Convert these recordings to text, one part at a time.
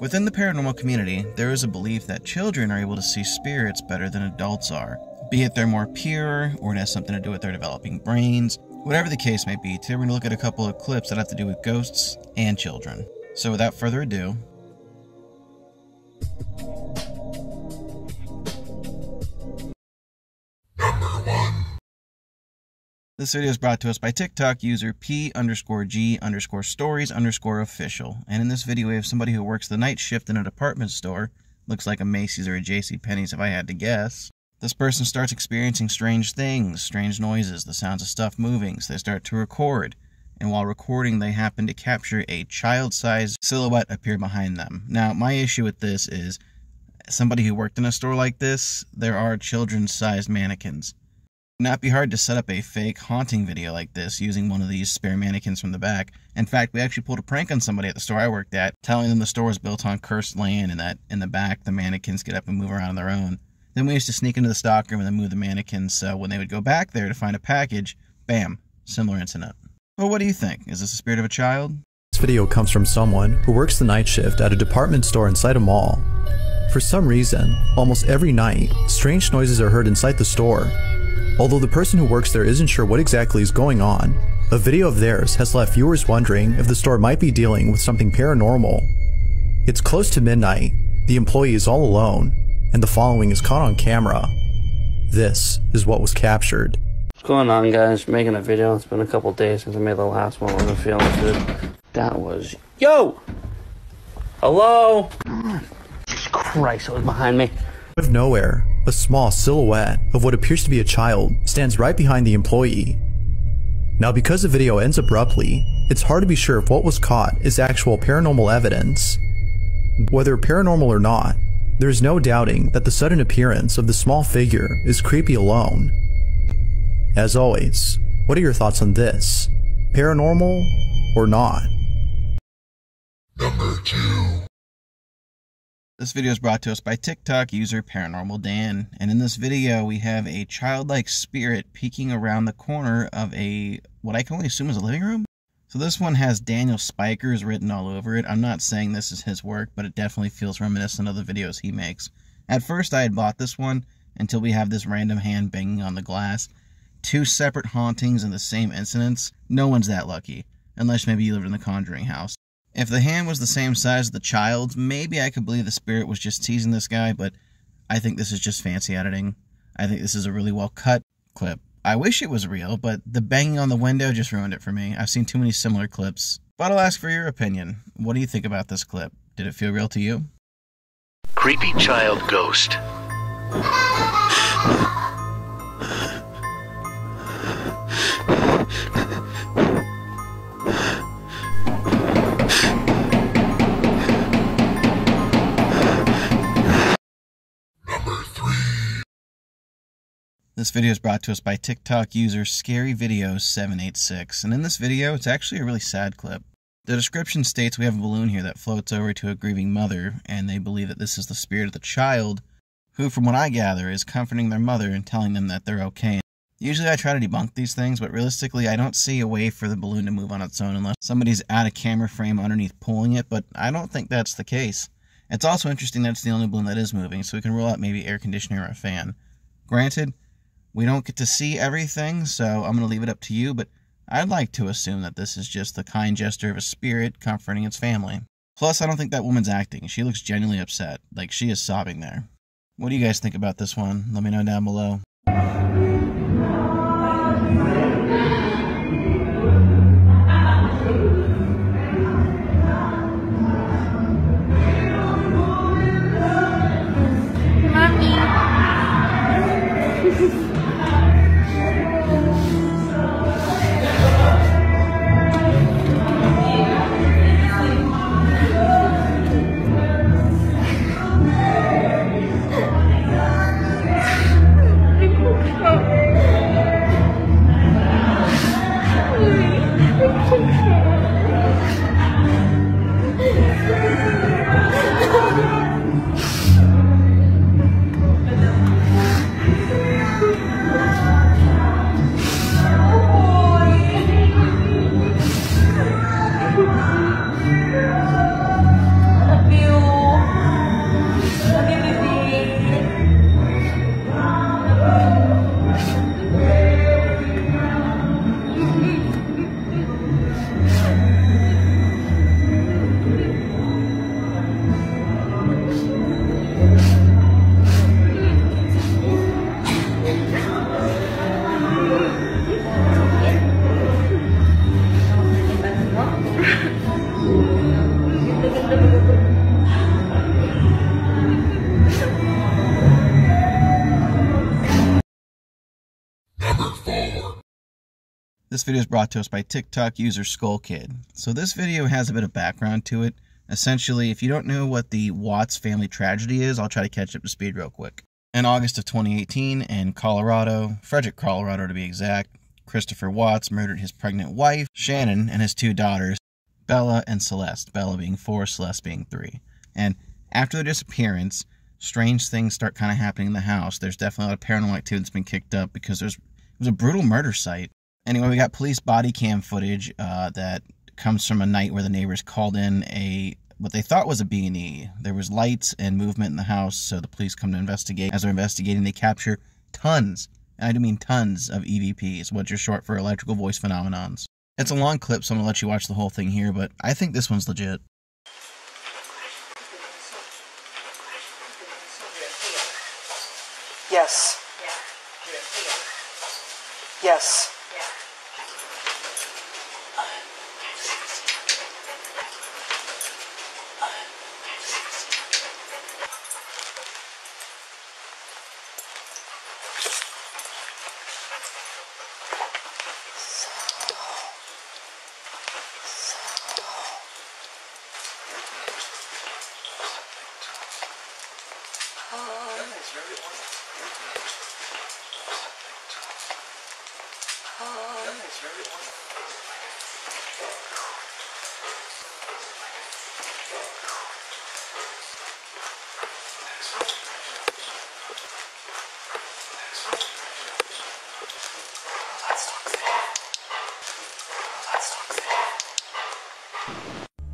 Within the paranormal community, there is a belief that children are able to see spirits better than adults are, be it they're more pure, or it has something to do with their developing brains. Whatever the case may be, today we're going to look at a couple of clips that have to do with ghosts and children. So without further ado, this video is brought to us by TikTok user P_G_stories_official. And in this video we have somebody who works the night shift in a department store. Looks like a Macy's or a JCPenney's if I had to guess. This person starts experiencing strange things, strange noises, the sounds of stuff moving, so they start to record. And while recording, they happen to capture a child-sized silhouette appear behind them. Now, my issue with this is, somebody who worked in a store like this, there are children's-sized mannequins. It would not be hard to set up a fake haunting video like this using one of these spare mannequins from the back. In fact, we actually pulled a prank on somebody at the store I worked at, telling them the store was built on cursed land and that in the back the mannequins get up and move around on their own. Then we used to sneak into the stockroom and then move the mannequins, so when they would go back there to find a package, bam, similar incident. Well, what do you think? Is this the spirit of a child? This video comes from someone who works the night shift at a department store inside a mall. For some reason, almost every night, strange noises are heard inside the store. Although the person who works there isn't sure what exactly is going on, a video of theirs has left viewers wondering if the store might be dealing with something paranormal. It's close to midnight, the employee is all alone, and the following is caught on camera. This is what was captured. What's going on, guys? Making a video. It's been a couple days since I made the last one. I'm feeling good. That was... Yo! Hello? Jesus Christ, it was behind me. Out of nowhere, a small silhouette of what appears to be a child stands right behind the employee. Now, because the video ends abruptly, it's hard to be sure if what was caught is actual paranormal evidence. Whether paranormal or not, there's no doubting that the sudden appearance of the small figure is creepy alone. As always, what are your thoughts on this? Paranormal or not? Number 2. This video is brought to us by TikTok user Paranormal Dan, and in this video we have a childlike spirit peeking around the corner of what I can only assume is a living room? So this one has Daniel Spikers written all over it. I'm not saying this is his work, but it definitely feels reminiscent of the videos he makes. At first I had bought this one until we have this random hand banging on the glass. 2 separate hauntings in the same incidents. No one's that lucky, unless maybe you lived in the Conjuring house. If the hand was the same size as the child's, maybe I could believe the spirit was just teasing this guy, but I think this is just fancy editing. I think this is a really well cut clip. I wish it was real, but the banging on the window just ruined it for me. I've seen too many similar clips. But I'll ask for your opinion. What do you think about this clip? Did it feel real to you? Creepy child ghost. This video is brought to us by TikTok user ScaryVideos786, and in this video, it's actually a really sad clip. The description states we have a balloon here that floats over to a grieving mother, and they believe that this is the spirit of the child, who, from what I gather, is comforting their mother and telling them that they're okay. Usually I try to debunk these things, but realistically I don't see a way for the balloon to move on its own unless somebody's at a camera frame underneath pulling it, but I don't think that's the case. It's also interesting that it's the only balloon that is moving, so we can rule out maybe air conditioning or a fan. Granted, we don't get to see everything, so I'm going to leave it up to you, but I'd like to assume that this is just the kind gesture of a spirit comforting its family. Plus, I don't think that woman's acting. She looks genuinely upset, like she is sobbing there. What do you guys think about this one? Let me know down below. This video is brought to us by TikTok user SkullKid. So this video has a bit of background to it. Essentially, if you don't know what the Watts family tragedy is, I'll try to catch up to speed real quick. In August of 2018 in Colorado, Frederick, Colorado to be exact, Christopher Watts murdered his pregnant wife, Shannon, and his 2 daughters, Bella and Celeste, Bella being 4, Celeste being 3. And after their disappearance, strange things start kind of happening in the house. There's definitely a lot of paranormal activity that's been kicked up because it was a brutal murder site. Anyway, we got police body cam footage that comes from a night where the neighbors called in what they thought was a B&E. There was lights and movement in the house, so the police come to investigate. As they're investigating, they capture tons, and I do mean tons, of EVPs, which are short for electrical voice phenomenons. It's a long clip, so I'm going to let you watch the whole thing here, but I think this one's legit. Yes. Yes.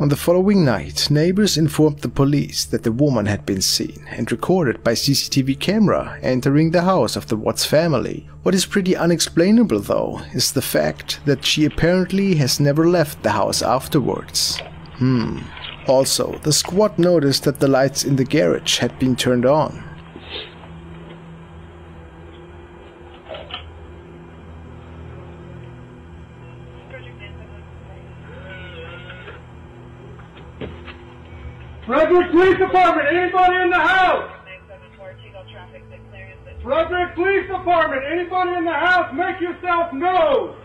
On the following night, neighbors informed the police that the woman had been seen and recorded by CCTV camera entering the house of the Watts family. What is pretty unexplainable though is the fact that she apparently has never left the house afterwards. Also, the squad noticed that the lights in the garage had been turned on. Frederick Police Department, anybody in the house? Frederick Police Department, anybody in the house, make yourself known!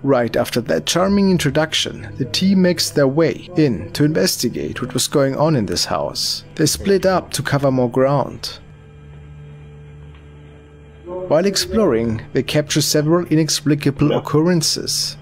Right after that charming introduction, the team makes their way in to investigate what was going on in this house. They split up to cover more ground. While exploring, they capture several inexplicable occurrences.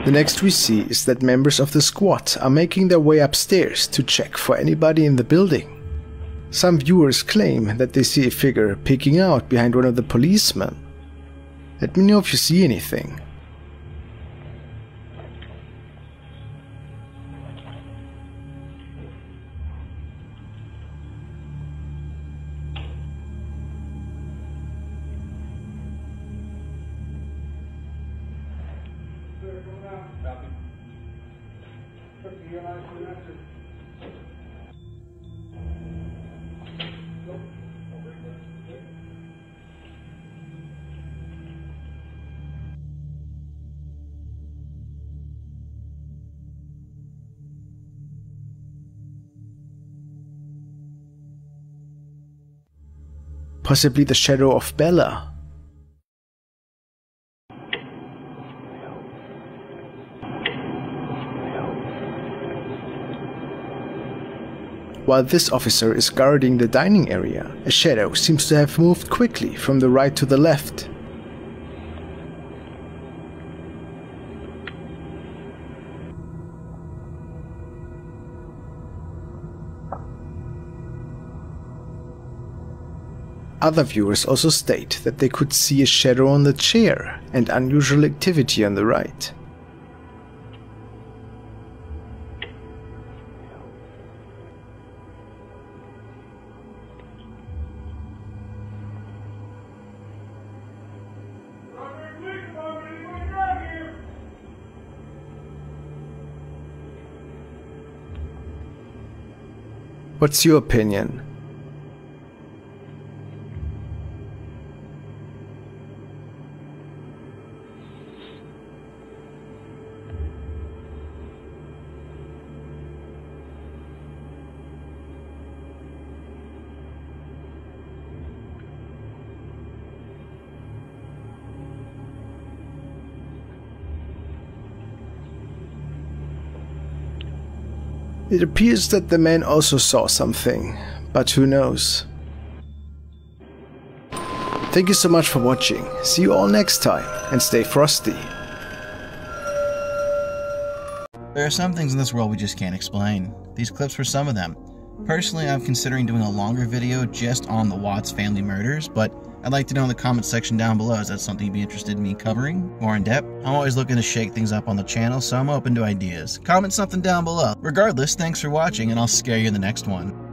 The next we see is that members of the squad are making their way upstairs to check for anybody in the building. Some viewers claim that they see a figure peeking out behind one of the policemen. Let me know if you see anything. Possibly the shadow of Bella. While this officer is guarding the dining area, a shadow seems to have moved quickly from the right to the left. Other viewers also state that they could see a shadow on the chair and unusual activity on the right. What's your opinion? It appears that the man also saw something, but who knows. Thank you so much for watching. See you all next time, and stay frosty. There are some things in this world we just can't explain. These clips were some of them. Personally, I'm considering doing a longer video just on the Watts family murders, but I'd like to know in the comment section down below, is that something you'd be interested in me covering more in depth? I'm always looking to shake things up on the channel, so I'm open to ideas. Comment something down below. Regardless, thanks for watching, and I'll scare you in the next one.